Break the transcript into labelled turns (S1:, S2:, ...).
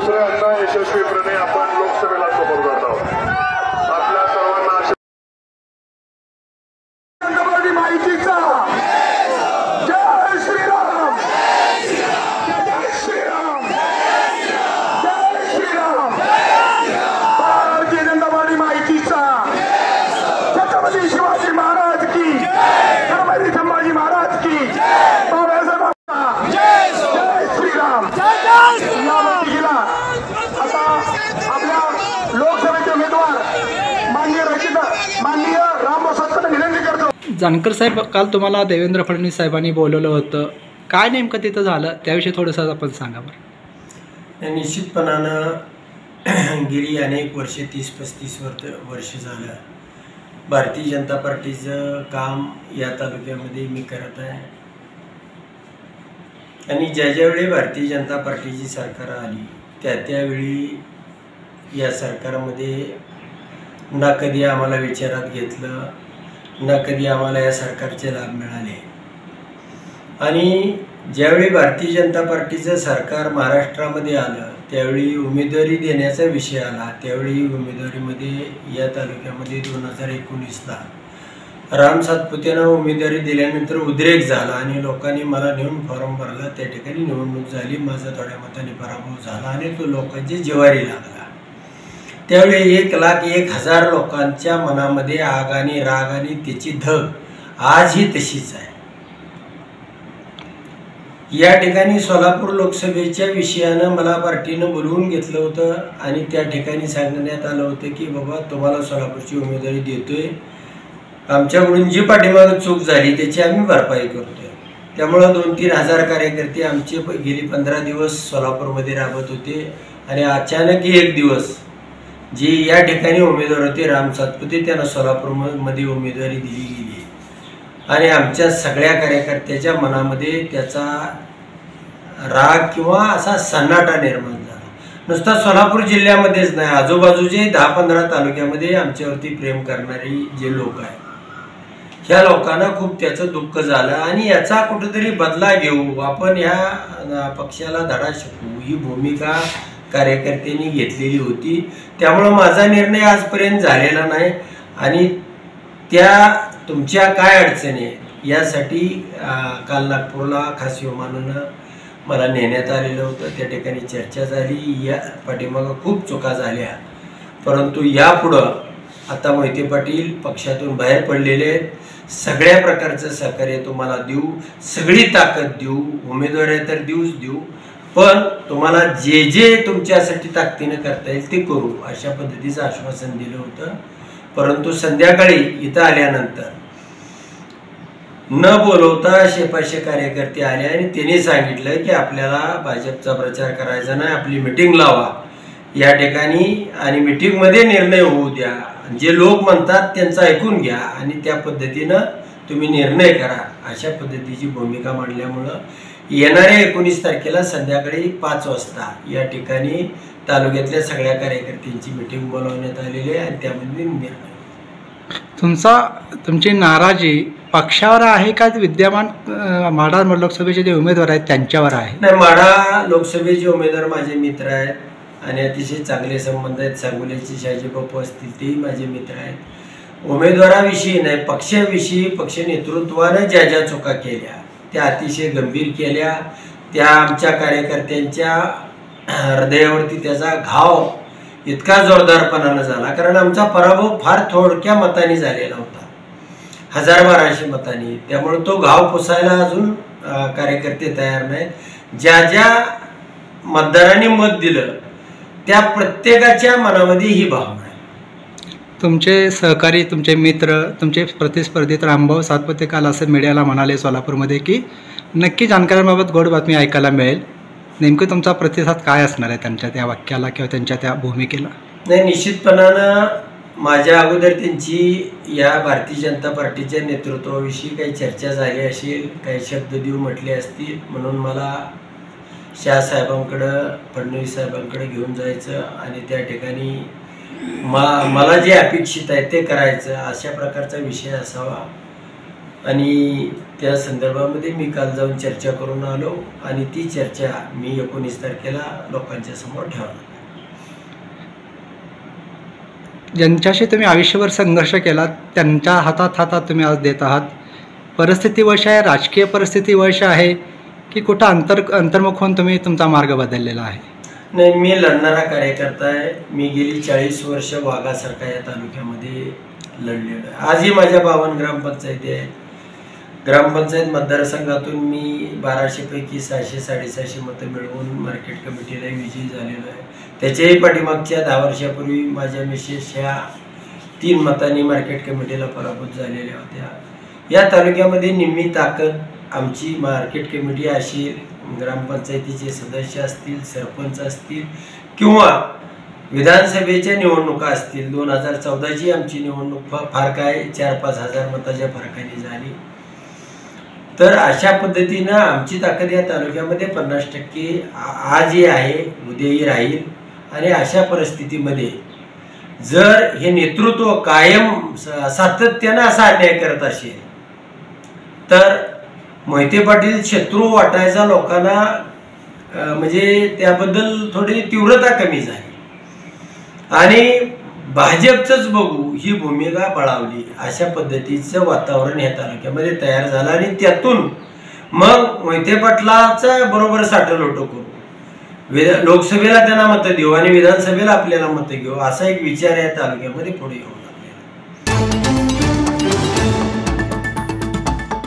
S1: दुसऱ्यांदा यशस्वीपणे आपण लोकसभेला समोर जात आहोत। आपल्या सर्वांना माहितीचा जय श्रीराम, जय श्रीराम, जय श्रीराम, भारतीय जनता पार्टी माहितीचा छत्रपती शिवाजी महाराज की, छत्रपती संभाजी महाराज की, बाबासाहेब जय श्रीराम, जय श्रीराम। आता आपल्या लोकसभेचे उमेदवार माननीय रामभाऊ सातपुते विनंती करतो।
S2: जानकर साहेब, काल तुम्हाला देवेंद्र फडणवीस साहेबांनी बोलवलं होतं, काय नेमकं तिथं झालं त्याविषयी थोडंसं आपण सांगा बरं।
S3: निश्चितपणानं गेली अनेक वर्षे 30-35 वर्ष झालं भारतीय जनता पार्टीचं काम या तालुक्यामध्ये मी करत आहे आणि ज्यावेळी भारतीय जनता पार्टीची सरकार आली त्यावेळी या सरकारमध्ये ना कधी आम्हाला विचारात घेतलं, ना कधी आम्हाला या सरकारचे लाभ मिळाले। आणि ज्यावेळी भारतीय जनता पार्टीचं सरकार महाराष्ट्रामध्ये आलं त्यावेळी उमेदवारी देण्याचा विषय आला। त्यावेळी उमेदवारीमध्ये या तालुक्यामध्ये 2019ला राम सातपुतेंना उमेदवारी दिल्यानंतर उद्रेक झाला आणि लोकांनी मला नेऊन फॉर्म भरला। त्या ठिकाणी निवडणूक झाली, माझा थोड्या मताने पराभव झाला आणि तो लोकांची जिव्हारी लागला। त्यावेळी 1,01,000 लोकांच्या मनामध्ये आग आणि राग आणि त्याची धग आजही तशीच आहे। या ठिकाणी सोलापूर लोकसभेच्या विषयानं मला पार्टीनं बोलवून घेतलं होतं आणि त्या ठिकाणी सांगण्यात आलं होतं की बाबा तुम्हाला सोलापूरची उमेदवारी देतोय, आमच्याकडून जी पाठीमागे चूक झाली त्याची आम्ही भरपाई करतोय। त्यामुळं 2-3 हजार कार्यकर्ते आमचे गेली 15 दिवस सोलापूरमध्ये राबत होते आणि अचानक एक दिवस जी या ठिकाणी उमेदवार होते राम सातपुते त्यांना सोलापूरमध्ये उमेदवारी दिली गेली आणि आमच्या सगळ्या कार्यकर्त्याच्या मनामध्ये त्याचा राग किंवा असा सन्नाटा निर्माण झाला। नुसता सोलापूर जिल्ह्यामध्येच नाही, आजूबाजूचे 10-15 तालुक्यामध्ये आमच्यावरती प्रेम करणारी जे लोक आहेत ह्या लोकांना खूप त्याचं दुःख झालं आणि याचा कुठेतरी बदला घेऊ, आपण ह्या पक्षाला धडा शिकवू ही भूमिका कार्यकर्त्यांनी घेतलेली होती। त्यामुळे माझा निर्णय आजपर्यंत झालेला नाही आणि त्या तुमच्या काय अडचणी आहेत यासाठी काल नागपूरला खास विमानानं मला नेण्यात आलेलं होतं। त्या ठिकाणी चर्चा झाली, या पाठीमागं खूप चुका झाल्या, परंतु यापुढं आता मोहिते पाटील पक्षातून बाहेर पडलेले आहेत, सगळ्या प्रकारचं सहकार्य तुम्हाला देऊ, सगळी ताकद देऊ, उमेदवारी तर देऊच देऊ, पण तुम्हाला जे जे तुमच्यासाठी ताकदीनं करता येईल ते करू अशा पद्धतीचं आश्वासन दिलं होतं। परंतु संध्याकाळी इथं आल्यानंतर न बोलवता शेपाशे कार्यकर्ते आले आणि त्यांनी सांगितलं की आपल्याला भाजपचा प्रचार करायचा नाही, आपली मीटिंग लावा या ठिकाणी आणि मीटिंगमध्ये निर्णय होऊ द्या, जे लोक म्हणतात त्यांचं ऐकून घ्या आणि त्या पद्धतीनं तुम्ही निर्णय करा अशा पद्धतीची भूमिका मांडल्यामुळं येणाऱ्या 19 तारखेला संध्याकाळी 5 वाजता या ठिकाणी तालुक्यातल्या सगळ्या कार्यकर्त्यांची मीटिंग बोलवण्यात आलेली आहे आणि त्यामध्ये निर्णय।
S2: तुमची नाराजी पक्षावर आहे का विद्यमान माढा लोकसभेचे जे उमेदवार आहेत त्यांच्यावर आहे?
S3: नाही, माढा लोकसभेचे उमेदवार माझे मित्र आहेत आणि अतिशय चांगले संबंध आहेत। सांगोल्याचे शहाजी बापू असतील तेही माझे मित्र आहेत। उमेदवाराविषयी नाही, पक्षाविषयी पक्ष नेतृत्वानं ज्या ज्या चुका केल्या त्या अतिशय गंभीर केल्या, त्या आमच्या कार्यकर्त्यांच्या हृदयावरती त्याचा घाव इतका जोरदारपणानं झाला, कारण आमचा पराभव फार थोडक्या मताने झालेला होता, 1000-1200 मतांनी। त्यामुळे तो घाव पुसायला अजून कार्यकर्ते तयार नाहीत। ज्या ज्या मतदारांनी मत दिलं त्या प्रत्येकाच्या मनामध्ये ही भावना आहे।
S2: तुमचे सहकारी, तुमचे मित्र, तुमचे प्रतिस्पर्धीत रामभाऊ सातपुते काल असं मीडियाला म्हणाले सोलापूरमध्ये की नक्की जानकरांबाबत गोड बातमी ऐकायला मिळेल, नेमकं तुमचा प्रतिसाद काय असणार आहे त्यांच्या त्या वाक्याला किंवा त्यांच्या त्या भूमिकेला?
S3: नाही, निश्चितपणानं माझ्या अगोदर त्यांची या भारतीय जनता पार्टीच्या नेतृत्वाविषयी काही चर्चा झाली असेल, काही शब्द देऊ म्हटले असतील, म्हणून मला शाह साहेबांकडं, फडणवीस साहेबांकडे घेऊन जायचं आणि त्या ठिकाणी मला जे अपेक्षित आहे ते करायचं अशा प्रकारचा विषय असावा आणि त्या संदर्भामध्ये मी काल जाऊन चर्चा करून आलो आणि ती चर्चा मी 19 तारखेला लोकांच्या समोर ठेवणार.
S2: ज्यांच्याशी तुम्ही आयुष्यभर संघर्ष केला त्यांच्या हातात तुम्ही आज देत आहात. परिस्थितीवश आहे, राजकीय परिस्थितीवश आहे की कुठं अंतर्मुख होऊन तुम्ही तुमचा मार्ग बदललेला आहे?
S3: नाही, मी लढणारा कार्यकर्ता आहे. मी गेली 40 वर्ष वाघासारखा या तालुक्यामध्ये लढलेलो आहे. आजही माझ्या 52 ग्रामपंचायती आहेत. ग्रामपंचायत मतदारसंघातून मी 1200 पैकी 600-750 मतं मिळवून मार्केट कमिटीला विजयी झालेलो आहे. त्याच्याही पाठीमागच्या 10 वर्षापूर्वी माझ्या मिसेस ह्या 3 मतांनी मार्केट कमिटीला पराभूत झालेल्या होत्या. या तालुक्यामध्ये निम्मी ताकद आमची मार्केट कमिटी असेल, ग्रामपंचायतीचे सदस्य असतील, सरपंच असतील किंवा विधानसभेच्या निवडणुका असतील. 2014ची आमची निवडणूक फार काय 4-5 हजार मताच्या फरकाने झाली. तर अशा पद्धतीनं आमची ताकद या तालुक्यामध्ये 50% आजही आहे, उद्याही राहील. आणि अशा परिस्थितीमध्ये जर हे नेतृत्व कायम सातत्यानं असा अन्याय करत असेल तर मोहिते पाटील शत्रू वाटायचा लोकांना म्हणजे त्याबद्दल थोडी तीव्रता कमी झाली आणि भाजपचंच बघू ही भूमिका बळावली. अशा पद्धतीचं वातावरण या तालुक्यामध्ये तयार झालं आणि त्यातून मग मोहिते पाटलाचा बरोबर साठलोटो करू, लोकसभेला त्यांना मतं देऊ आणि विधानसभेला आपल्याला मतं घेऊ असा एक विचार या तालुक्यामध्ये पुढे येऊ.